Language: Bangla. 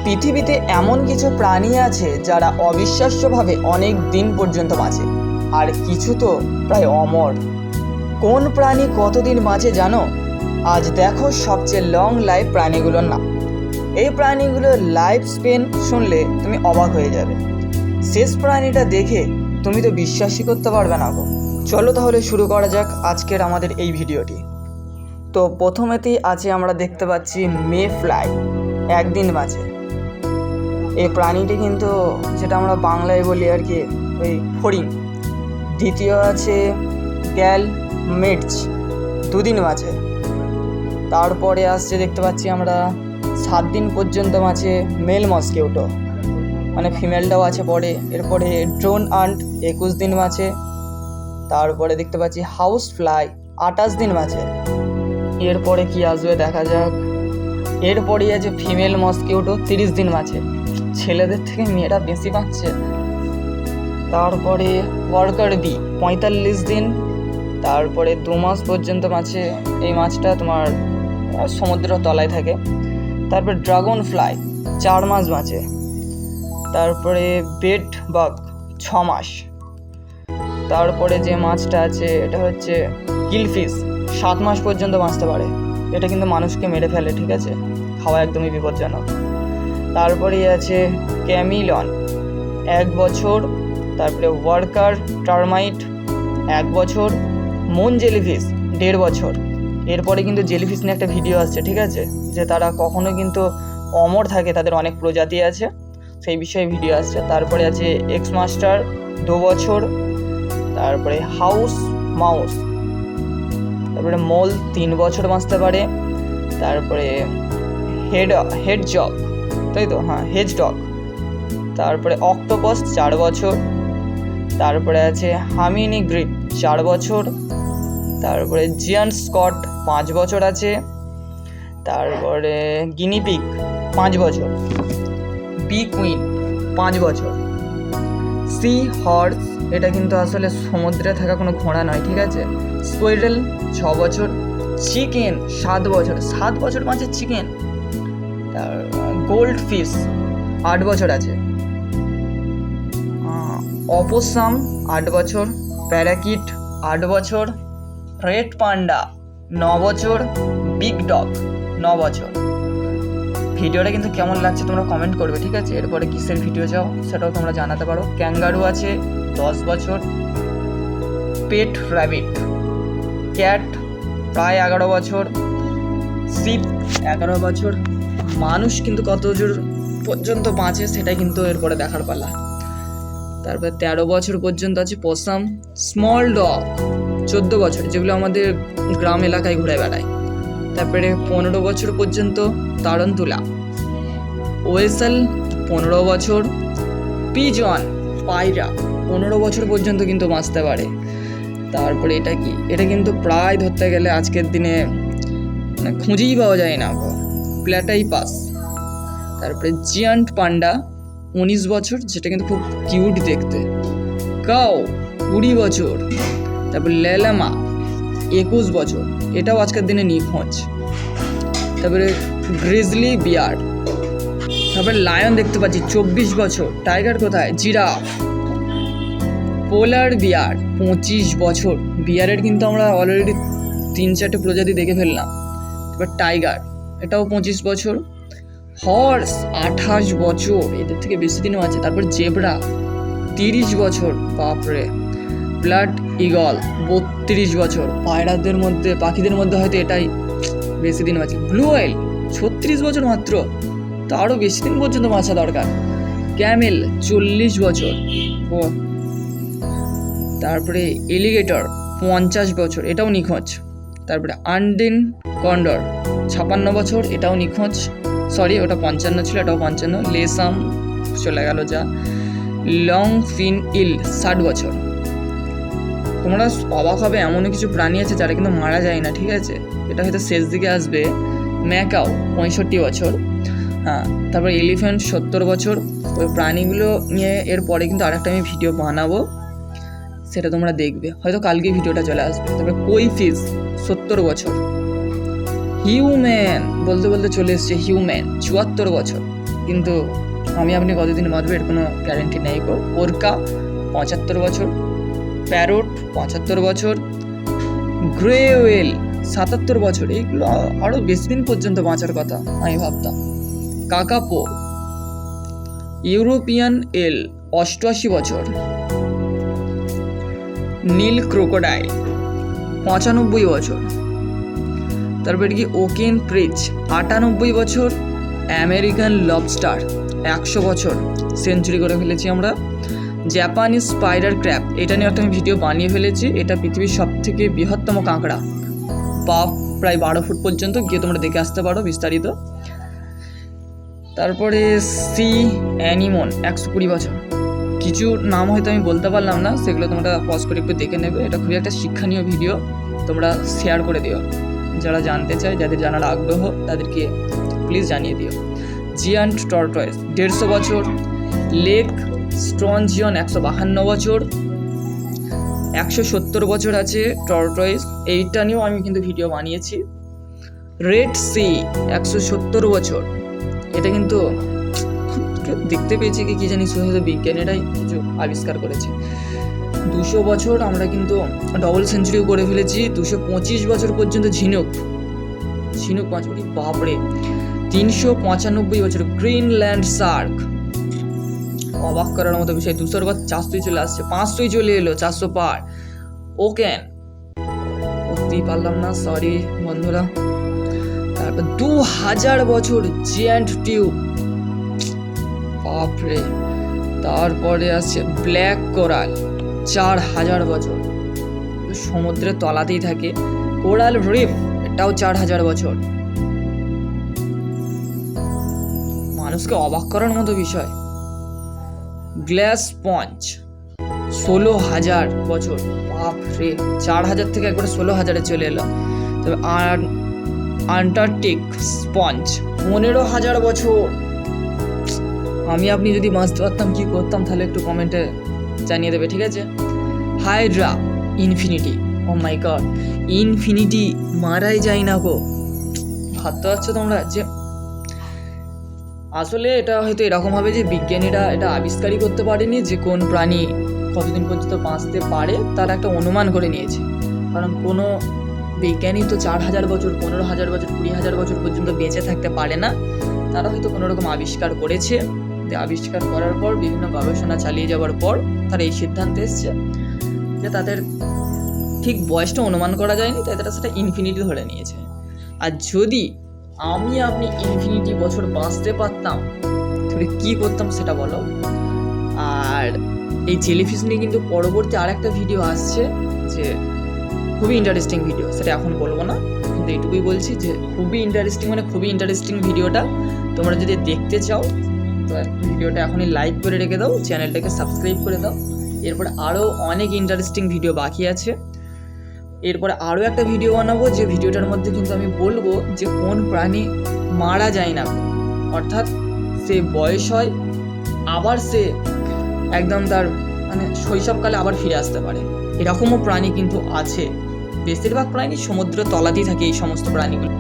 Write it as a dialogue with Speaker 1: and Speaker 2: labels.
Speaker 1: পৃথিবীতে এমন কিছু প্রাণী আছে যারা অবিশ্বাস্যভাবে অনেক দিন পর্যন্ত বাঁচে, আর কিছু তো প্রায় অমর। কোন প্রাণী কতদিন বাঁচে জানো? আজ দেখো সবচেয়ে লং লাইফ প্রাণীগুলোর নাম। এই প্রাণীগুলোর লাইফ স্পেন শুনলে তুমি অবাক হয়ে যাবে। শেষ প্রাণীটা দেখে তুমি তো বিশ্বাসই করতে পারবে না গো। চলো তাহলে শুরু করা যাক আজকের আমাদের এই ভিডিওটি। তো প্রথমেতেই আছে আমরা দেখতে পাচ্ছি মে ফ্লাই, একদিন বাঁচে। এই প্রাণীটি কিন্তু যেটা আমরা বাংলায় বলি আর কি ওই ফড়িং। দ্বিতীয় আছে গ্যাল মেটস, দুদিন বাঁচে। তারপরে আসছে দেখতে পাচ্ছি আমরা 7 দিন পর্যন্ত বাঁচে মেল মস্কিউটো, মানে ফিমেলটাও আছে পরে। এরপরে ড্রোন আন্ট 21 দিন বাঁচে। তারপরে দেখতে পাচ্ছি হাউস ফ্লাই 28 দিন বাঁচে। এরপরে কি আসবে দেখা যাক। এরপরেই আছে ফিমেল মস্কিউটো 30 দিন বাঁচে। ছেলেদের থেকে মেয়েরা বেশি বাঁচছে। তারপরে ওয়ার্কার বি 45 দিন। তারপরে 2 মাস পর্যন্ত বাঁচে। এই মাছটা তোমার সমুদ্র তলায় থাকে। তারপরে ড্রাগন ফ্লাই 4 মাস বাঁচে। তারপরে বেড বাগ 6 মাস। তারপরে যে মাছটা আছে এটা হচ্ছে কিলফিশ, 7 মাস পর্যন্ত বাঁচতে পারে। এটা কিন্তু মানুষকে মেরে ফেলে, ঠিক আছে, খাওয়া একদমই বিপজ্জনক। তারপরেই আছে ক্যামিলন 1 বছর। তারপরে ওয়ার্কার টার্মাইট 1 বছর। মুন জেলিফিশ 1.5 বছর। এরপরে কিন্তু জেলিফিশ নিয়ে একটা ভিডিও আসছে, ঠিক আছে, যে তারা কখনো কিন্তু অমর থাকে, তাদের অনেক প্রজাতি আছে, সেই বিষয়ে ভিডিও আসছে। তারপরে আছে এক্স মাস্টার 2 বছর। তারপরে হাউস মাউস, তারপরে মোল 3 বছর বাঁচতে পারে। তারপরে হেডজগ, তাই তো, হ্যাঁ, হেজডগ। তারপরে অক্টোপাস 4 বছর। তারপরে আছে হামিনি গ্রিপ 4 বছর। তারপরে জিয়ান্ট স্কট 5 বছর আছে। তারপরে গিনিপিগ 5 বছর। বি কুইন 5 বছর। সি হর্স, এটা কিন্তু আসলে সমুদ্রে থাকা কোনো ঘোড়া নয়, ঠিক আছে। স্কোয়ারেল 6 বছর। চিকেন 7 বছর। 7 বছর বাঁচে চিকেন। তার গোল্ড ফিশ 8 বছর আছে। অপোসাম 8 বছর। প্যারাকিট 8 বছর। রেড পান্ডা 9 বছর। বিগ ডগ 9 বছর। ভিডিওটা কিন্তু কেমন লাগছে তোমরা কমেন্ট করবে, ঠিক আছে। এরপরে কিসের ভিডিও চাও সেটাও তোমরা জানাতে পারো। ক্যাঙ্গারু আছে 10 বছর। পেট র্যাবিট। ক্যাট প্রায় 11 বছর। শিপ 11 বছর। মানুষ কিন্তু কত জোর পর্যন্ত বাঁচে সেটাই কিন্তু এরপরে দেখার পালা। তারপরে 13 বছর পর্যন্ত আছে পসাম। স্মল ডগ 14 বছর, যেগুলো আমাদের গ্রাম এলাকায় ঘুরে বেড়ায়। তারপরে 15 বছর পর্যন্ত তারন্তুলা। ওয়েসেল 15 বছর। পিজন পায়রা 15 বছর পর্যন্ত কিন্তু বাঁচতে পারে। তারপরে এটা কি, এটা কিন্তু প্রায় ধরতে গেলে আজকের দিনে মানে খুঁজেই পাওয়া যায় না, প্ল্যাটাইপাস। তারপরে জিয়ান্ট পান্ডা 19 বছর, যেটা কিন্তু খুব কিউট দেখতে। কাউ 20 বছর। তারপরে লেলামা 21 বছর, এটাও আজকের দিনে নিখোঁজ। তারপরে গ্রিজলি বিয়ার। তারপরে লায়ন দেখতে পাচ্ছি 24 বছর। টাইগার কোথায়? জিরাফ। পোলার বিয়ার 25 বছর। বিয়ারের কিন্তু আমরা অলরেডি 3-4টে প্রজাতি দেখে ফেললাম। তারপর টাইগার, এটাও 25 বছর। হর্স 28 বছর, এদের থেকে বেশি দিনও আছে। তারপর জেব্রা 30 বছর, বাপরে। ব্লাড ইগল 32 বছর। পায়রাদের মধ্যে, পাখিদের মধ্যে হয়তো এটাই বেশি দিন আছে। ব্লু হোয়েল 36 বছর মাত্র, তো আরও বেশি দিন পর্যন্ত বাঁচা দরকার। ক্যামেল 40 বছর। ও তারপরে এলিগেটর 50 বছর, এটাও নিখোঁজ। তারপরে আন্ডিন কন্ডর 56 বছর, এটাও নিখোঁজ। সরি, ওটা 55 ছিল, এটাও 55। লেসাম চলে গেল যা। লং ফিন ইল 60 বছর। তোমরা অবাক হবে, এমনও কিছু প্রাণী আছে যারা কিন্তু মারা যায় না, ঠিক আছে, এটা হয়তো শেষ দিকে আসবে। ম্যাকাও 65 বছর। হ্যাঁ, তারপর এলিফ্যান্ট 70 বছর। ওই প্রাণীগুলো নিয়ে এরপরে কিন্তু আরেকটা আমি ভিডিও বানাবো, সেটা তোমরা দেখবে, হয়তো কালকে ভিডিওটা চলে আসবে। তারপরে কই ফিশ 70 বছর। হিউম্যান বলতে বলতে চলে এসছে হিউম্যান 74 বছর। কিন্তু আপনি কতদিন বাঁচবে এর কোনো গ্যারেন্টি নেই গো। ওরকা 75 বছর, প্যারট 75 বছর, গ্রে ওয়েল 77 বছর, এইগুলো আরও বেশি দিন পর্যন্ত বাঁচার কথা আমি ভাবতাম। কাকাপো, ইউরোপিয়ান এল 88 বছর, নীল ক্রোকোডাইল 95 বছর, তারপরে কি ওকেন প্রিচ 98 বছর, আমেরিকান লবস্টার 100 বছর সেঞ্চুরি করে ফেলেছি আমরা। জাপানিজ স্পাইডার ক্র্যাব, এটা নিয়ে একটা আমি ভিডিও বানিয়ে ফেলেছি। এটা পৃথিবীর সবথেকে বৃহত্তম কাঁকড়া, পা প্রায় 12 ফুট পর্যন্ত, গিয়ে তোমরা দেখে আসতে পারো বিস্তারিত। তারপরে সি অ্যানিমন 120 বছর। কিছু নাম হয়তো আমি বলতে পারলাম না, সেগুলো তোমরা পজ করে একটু দেখে নেবে। এটা খুবই একটা শিক্ষণীয় ভিডিও, তোমরা শেয়ার করে দিও। যারা জানতে চায়, যাদের জানার আগ্রহ, তাদেরকে প্লিজ জানিয়ে দিও। জিয়ান্ট টর্টয়েস 150 বছর, লেক স্ট্রনজিয়ন 152 বছর, 170 বছর আছে টর্টয়েস, এইটা নিয়েও আমি কিন্তু ভিডিও বানিয়েছি। রেড সি 170 বছর, এটা কিন্তু দেখতে পেয়েছি কি জানি, শুধু বিজ্ঞানীরাই কিছু আবিষ্কার করেছে। 200 বছর আমরা কিন্তু ডবল সেঞ্চুরিও করে ফেলেছি। 225 বছর পর্যন্ত ঝিনুক 5 বাপরে। 395 বছর গ্রিনল্যান্ড শার্ক, অবাক করার মতো বিষয়। 200 বার 400 চলে আসছে, 500 চলে এলো, 400 পার। ওকেন করতেই পারলাম না, সরি বন্ধুরা। তারপর 2000 বছর জিয়ান্ট টিউব, বাপরে। তারপরে আছে ব্ল্যাক কোরাল 4000 বছর, সমুদ্রের তলাতেই থাকে। কোরাল রিফ, এটাও 4000 বছর। মানুষকে অবাক করার মতো বিষয়। গ্লাস স্পঞ্জ 16000 বছর, বাপরে। 4000 থেকে একবারে 16000-এ চলে এলো। তবে আন্টার্কটিক স্পঞ্জ 15000 বছর। আপনি যদি বাঁচতে পারতাম কি করতাম, তাহলে একটু কমেন্টে জানিয়ে দেবে, ঠিক আছে? হাইড্রা ইনফিনিটি, ও মাই গড, ইনফিনিটি মারাই যায় না গো। ভাবতে পারছো তোমরা যে আসলে এটা হয়তো এরকম হবে যে বিজ্ঞানীরা এটা আবিষ্কারই করতে পারেনি যে কোন প্রাণী কতদিন পর্যন্ত বাঁচতে পারে, তারা একটা অনুমান করে নিয়েছে। কারণ কোনো বিজ্ঞানী তো 4000 বছর, 15000 বছর, 20000 বছর পর্যন্ত বেঁচে থাকতে পারে না। তারা হয়তো কোনো রকম আবিষ্কার করেছে, আবিষ্কার করার পর বিভিন্ন গবেষণা চালিয়ে যাওয়ার পর তারা এই সিদ্ধান্তে এসছে যে তাদের ঠিক বয়সটা অনুমান করা যায়নি, তাই তারা সেটা ইনফিনিটি ধরে নিয়েছে। আর যদি আপনি ইনফিনিটি বছর বাঁচতে পারতাম, তাহলে কী করতাম সেটা বলো। আর এই জেলিফিশ নিয়ে কিন্তু পরবর্তী আরেকটা ভিডিও আসছে, যে খুবই ইন্টারেস্টিং ভিডিও, সেটা এখন বলবো না, কিন্তু এইটুকুই বলছি যে খুবই ইন্টারেস্টিং ভিডিওটা। তোমরা যদি দেখতে চাও তো ভিডিওটা এখনই লাইক করে রেখে দাও, চ্যানেলটাকে সাবস্ক্রাইব করে দাও। এরপরে আরও অনেক ইন্টারেস্টিং ভিডিও বাকি আছে। এরপরে আরও একটা ভিডিও বানাবো, যে ভিডিওটার মধ্যে কিন্তু আমি বলবো যে কোন প্রাণী মারা যায় না, অর্থাৎ সে বয়স হয় আবার সে একদম তার শৈশবকালে আবার ফিরে আসতে পারে। এরকমও প্রাণী কিন্তু আছে। বেশিরভাগ প্রাণী সমুদ্র তলাতেই থাকে এই সমস্ত প্রাণীগুলো।